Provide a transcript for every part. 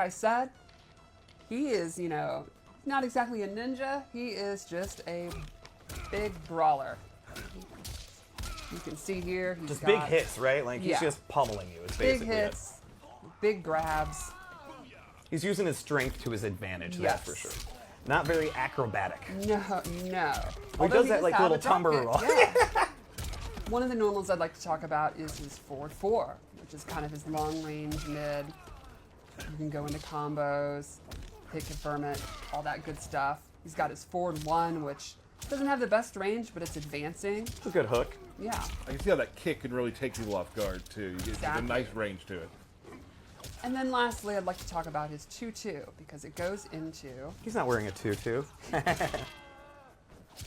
I said, he is, you know, not exactly a ninja. He is just a big brawler. You can see here, he's just got big hits, right? Like, he's yeah. just pummeling you. It's Big basically hits, big grabs. He's using his strength to his advantage, Yes. that's for sure. Not very acrobatic. No. Well, he Although does that like have little a drop tumble kick, roll. Yeah. One of the normals I'd like to talk about is his forward 4, which is kind of his long range mid. You can go into combos, hit confirm it, all that good stuff. He's got his forward 1, which doesn't have the best range, but it's advancing. It's a good hook. Yeah. I can see how that kick can really take people off guard, too. You get a nice range to it. And then lastly, I'd like to talk about his 2-2, because it goes into... He's not wearing a tutu.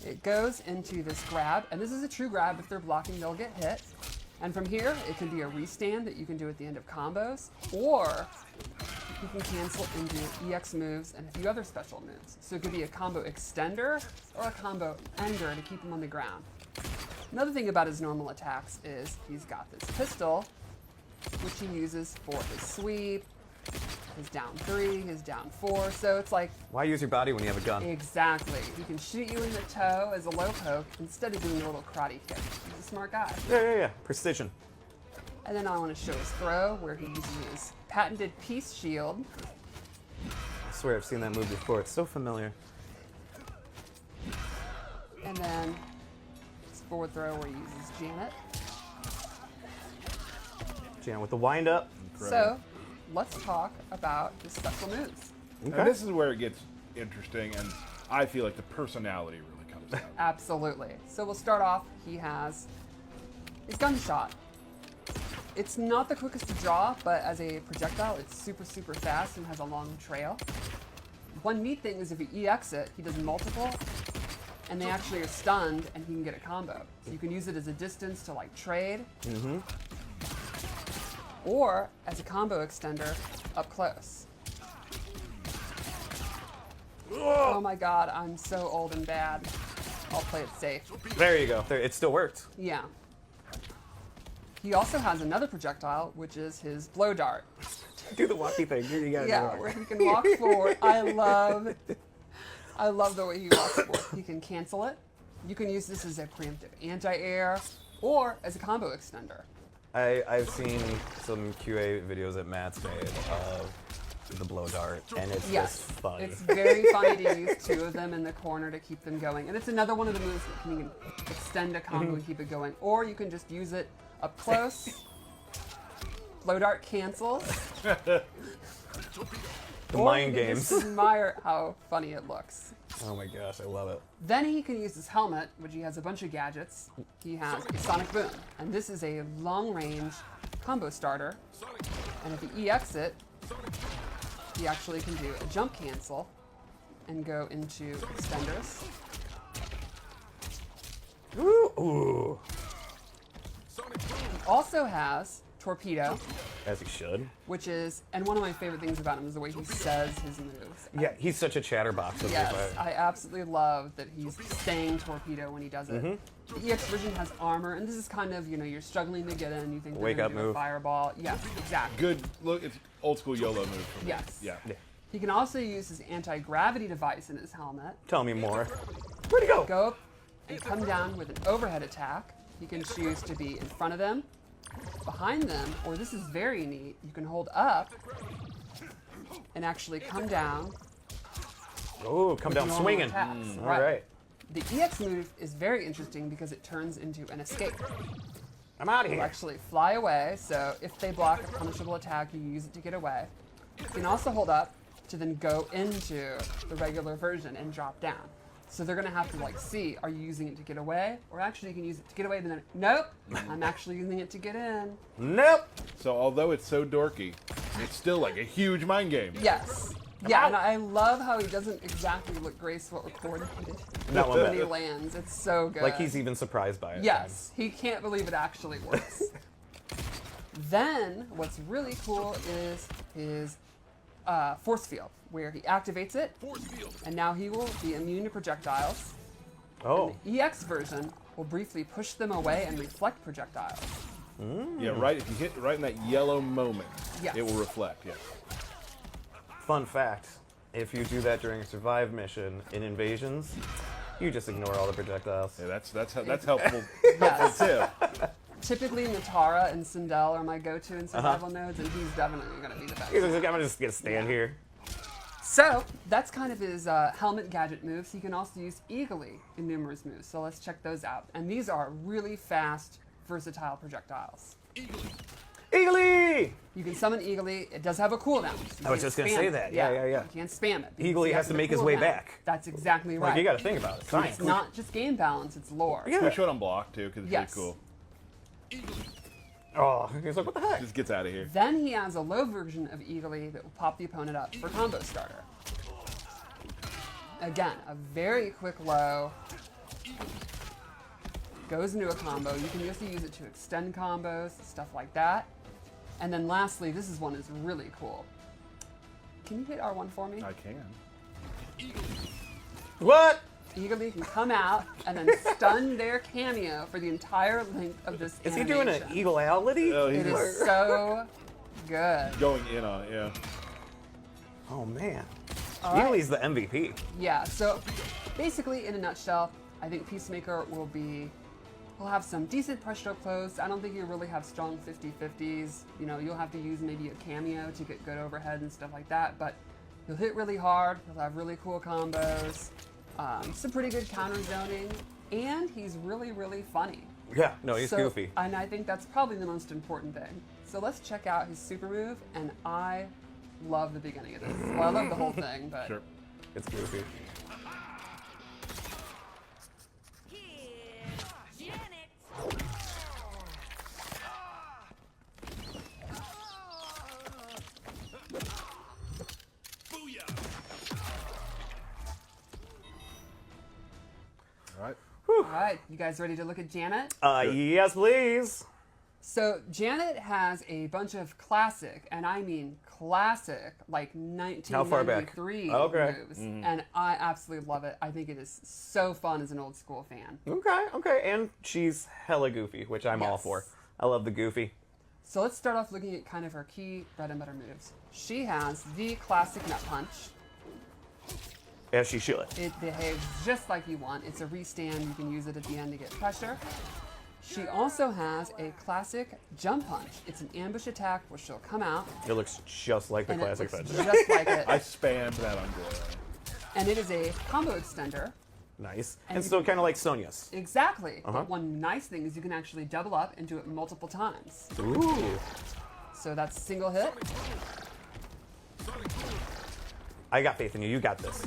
It goes into this grab, and this is a true grab. If they're blocking, they'll get hit. And from here, it can be a restand that you can do at the end of combos, or you can cancel into EX moves and a few other special moves. So it could be a combo extender or a combo ender to keep him on the ground. Another thing about his normal attacks is he's got this pistol, which he uses for his sweep, his down 3, his down 4. So it's like... Why use your body when you have a gun? Exactly. He can shoot you in the toe as a low poke instead of doing a little karate kick. He's a smart guy. Yeah. Precision. And then I want to show his throw, where he uses his patented Peace Shield. I swear I've seen that move before. It's so familiar. And then his forward throw, where he uses Janet. Janet with the wind up. So, let's talk about his special moves. Okay. Now, this is where it gets interesting, and I feel like the personality really comes out. Absolutely. So we'll start off, he has his gunshot. It's not the quickest to draw, but as a projectile, it's super, super fast and has a long trail. One neat thing is if he EX it, he does multiple, and they actually are stunned, and he can get a combo. So you can use it as a distance to like trade, or as a combo extender up close. Oh my god, I'm so old and bad. I'll play it safe. There you go. There, it still worked. Yeah. He also has another projectile, which is his blow dart. Do the walkie thing. You gotta do Yeah, it. where he can walk forward. I love the way he walks forward. He can cancel it. You can use this as a preemptive anti-air or as a combo extender. I've seen some QA videos that Matt's made of the blow dart, and it's just fun. It's very funny to use 2 of them in the corner to keep them going. And it's another one of the moves that can extend a combo and keep it going. Or you can just use it up close. Blow dart cancels. The mind games. Just admire how funny it looks. Oh my gosh, I love it. Then he can use his helmet, which he has a bunch of gadgets. He has a Sonic Boom, and this is a long-range combo starter. And if he EX it, he actually can do a jump cancel and go into extenders. Ooh. He also has Torpedo, As he should. which is, and one of my favorite things about him is the way he says his moves. Yeah, he's such a chatterbox. Yes, I absolutely love that he's saying Torpedo when he does it. The EX version has armor, and this is kind of, you're struggling to get in. You think Wake they're up gonna do move. a fireball. Yes, exactly. Good look, it's old school YOLO move for me. Yes. Yeah. He can also use his anti-gravity device in his helmet. Tell me more. Where'd he go? Go up and come down with an overhead attack. He can choose to be in front of them, behind them, or this is very neat. You can hold up and actually come down. Oh, come down normal swinging. attacks. All right. The EX move is very interesting because it turns into an escape. I'm out of You'll here. actually fly away, so if they block a punishable attack, you use it to get away. You can also hold up to then go into the regular version and drop down. So they're gonna have to see, are you using it to get away? Or actually you can use it to get away, but then, nope, I'm actually using it to get in. Nope. So although it's so dorky, it's still like a huge mind game. Yes. Yeah, and I love how he doesn't exactly look graceful or coordinated Not one when bit. he lands. It's so good. Like he's even surprised by it. Yes, he can't believe it actually works. Then, what's really cool is his force field, where he activates it, and now he will be immune to projectiles. Oh. The EX version will briefly push them away and reflect projectiles. Yeah, right. If you hit right in that yellow moment, Yes. it will reflect. Yeah. Fun fact, if you do that during a survive mission in invasions, you just ignore all the projectiles. Yeah, that's helpful. Yes. Tip. Typically, Natara and Sindel are my go-to in survival nodes, and he's definitely going to be the best. He's like, I'm gonna just stand here. So that's kind of his helmet gadget moves. He can also use Eagly in numerous moves. So let's check those out. And these are really fast, versatile projectiles. Eagly! You can summon Eagly. It does have a cooldown. So I was just gonna say that. Yeah. You can't spam it. because Eagly you has have to the make his way cooldown. back. That's exactly right. Like, you gotta think about it. Science. It's not just game balance, it's lore. Yeah. We should unblock too, because it's Yes. really cool. Oh, he's like, what the heck? Just gets out of here. Then he has a low version of Eagly that will pop the opponent up for combo starter. Again, a very quick low. Goes into a combo. You can also use it to extend combos, stuff like that. And then lastly, this is one that's really cool. Can you hit R1 for me? I can. What? Eagly can come out and then stun their cameo for the entire length of this Is he doing an animation. evility? Oh, It is so good. Going in on it, yeah. Oh, man. All right. Eagly's the MVP. Yeah, so basically, in a nutshell, I think Peacemaker will have some decent pressure stroke close. I don't think you'll really have strong 50-50s. You know, you'll have to use maybe a cameo to get good overhead and stuff like that, but he'll hit really hard, he'll have really cool combos, some pretty good counter zoning, and he's really, really funny. Yeah, no, he's goofy. And I think that's probably the most important thing. So let's check out his super move, and I love the beginning of this. Well, I love the whole thing, but Sure. It's goofy. All right. all right, you guys ready to look at Janet? Yes, please. So Janet has a bunch of classic, and I mean classic, like How far back? 1993 Okay. moves, and I absolutely love it. I think it is so fun as an old school fan. Okay. And she's hella goofy, which I'm all Yes. for. I love the goofy. So let's start off looking at kind of her key bread and butter moves. She has the classic nut punch. As she should. It behaves just like you want. It's a restand. You can use it at the end to get pressure. She also has a classic jump punch. It's an ambush attack where she'll come out. It looks just like the and it classic looks fence. just like it. I spammed that on Glory. And it is a combo extender. Nice. And And you so can- kind of like Sonya's. Exactly. Uh-huh. But one nice thing is you can actually double up and do it multiple times. Ooh. So that's a single hit. I got faith in you. You got this.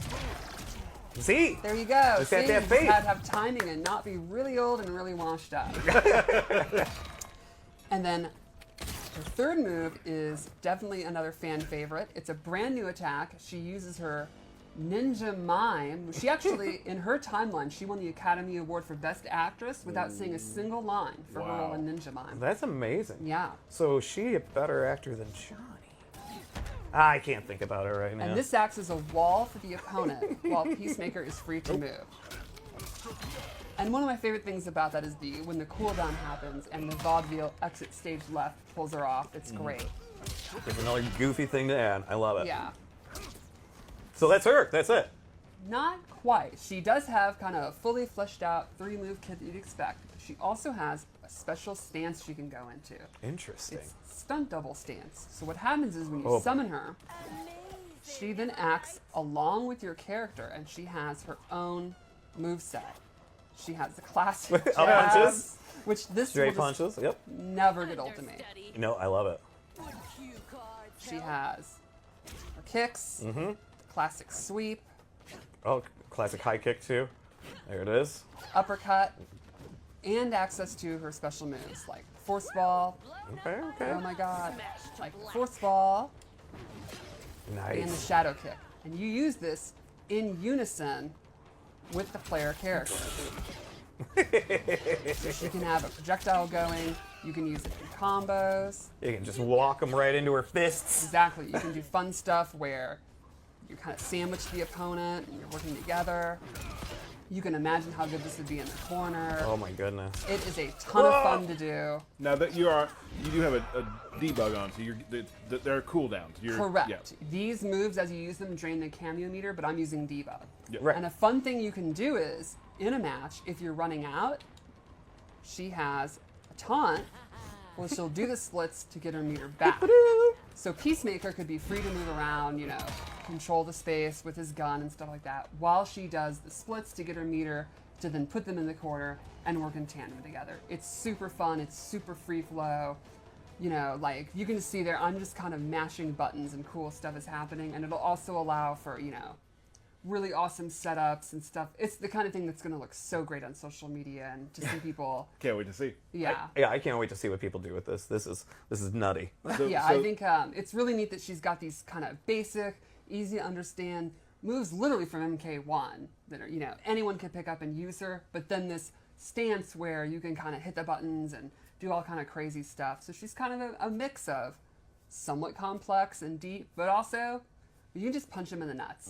See? There you go. Just See, have to have you faith. gotta have timing and not be really old and really washed up. And then her third move is definitely another fan favorite. It's a brand new attack. She uses her Ninja Mime. She actually, in her timeline, she won the Academy Award for Best Actress without saying a single line for her role in Ninja Mime. That's amazing. Yeah. So is she a better actor than Johnny? I can't think about it right now. And this acts as a wall for the opponent while Peacemaker is free to move. And one of my favorite things about that is when the cooldown happens and the vaudeville exit stage left pulls her off. It's great. There's another goofy thing to add. I love it. Yeah. So that's her. That's it. Not quite. She does have kind of a fully fleshed out 3-move kit that you'd expect. She also has a special stance she can go into. Interesting. It's stunt double stance. So what happens is when you Oh. summon her, she then acts along with your character, and she has her own moveset. She has the classic jabs, punches. which this Straight will just punches. Yep. never get old to me. No, I love it. She has her kicks, Mm-hmm. classic sweep, Oh, classic high kick too. There it is. uppercut, and access to her special moves like force ball. Okay. Oh my god, like force ball and the Nice. shadow kick. And you use this in unison with the player character. So she can have a projectile going. You can use it in combos. You can just walk them right into her fists. Exactly. You can do fun stuff where you kind of sandwich the opponent and you're working together. You can imagine how good this would be in the corner. Oh my goodness. It is a ton of fun to do. Now that you do have a debug on, so they're cooldowns. Correct. Yeah. These moves, as you use them, drain the kameo meter, but I'm using debug. Yeah. Right. And a fun thing you can do is, in a match, if you're running out, she has a taunt. Well, she'll do the splits to get her meter back. So Peacemaker could be free to move around, you know, control the space with his gun and stuff like that, while she does the splits to get her meter, to then put them in the corner and work in tandem together. It's super fun. It's super free flow. You know, like, you can see there, I'm just kind of mashing buttons and cool stuff is happening, and it'll also allow for, you know, really awesome setups and stuff. It's the kind of thing that's going to look so great on social media and to see people. Can't wait to see. Yeah. I can't wait to see what people do with this. This is nutty. I think it's really neat that she's got these kind of basic, easy to understand moves literally from MK1 that are, you know, anyone can pick up and use her, but then this stance where you can kind of hit the buttons and do all kind of crazy stuff. So she's kind of a mix of somewhat complex and deep, but also you can just punch them in the nuts.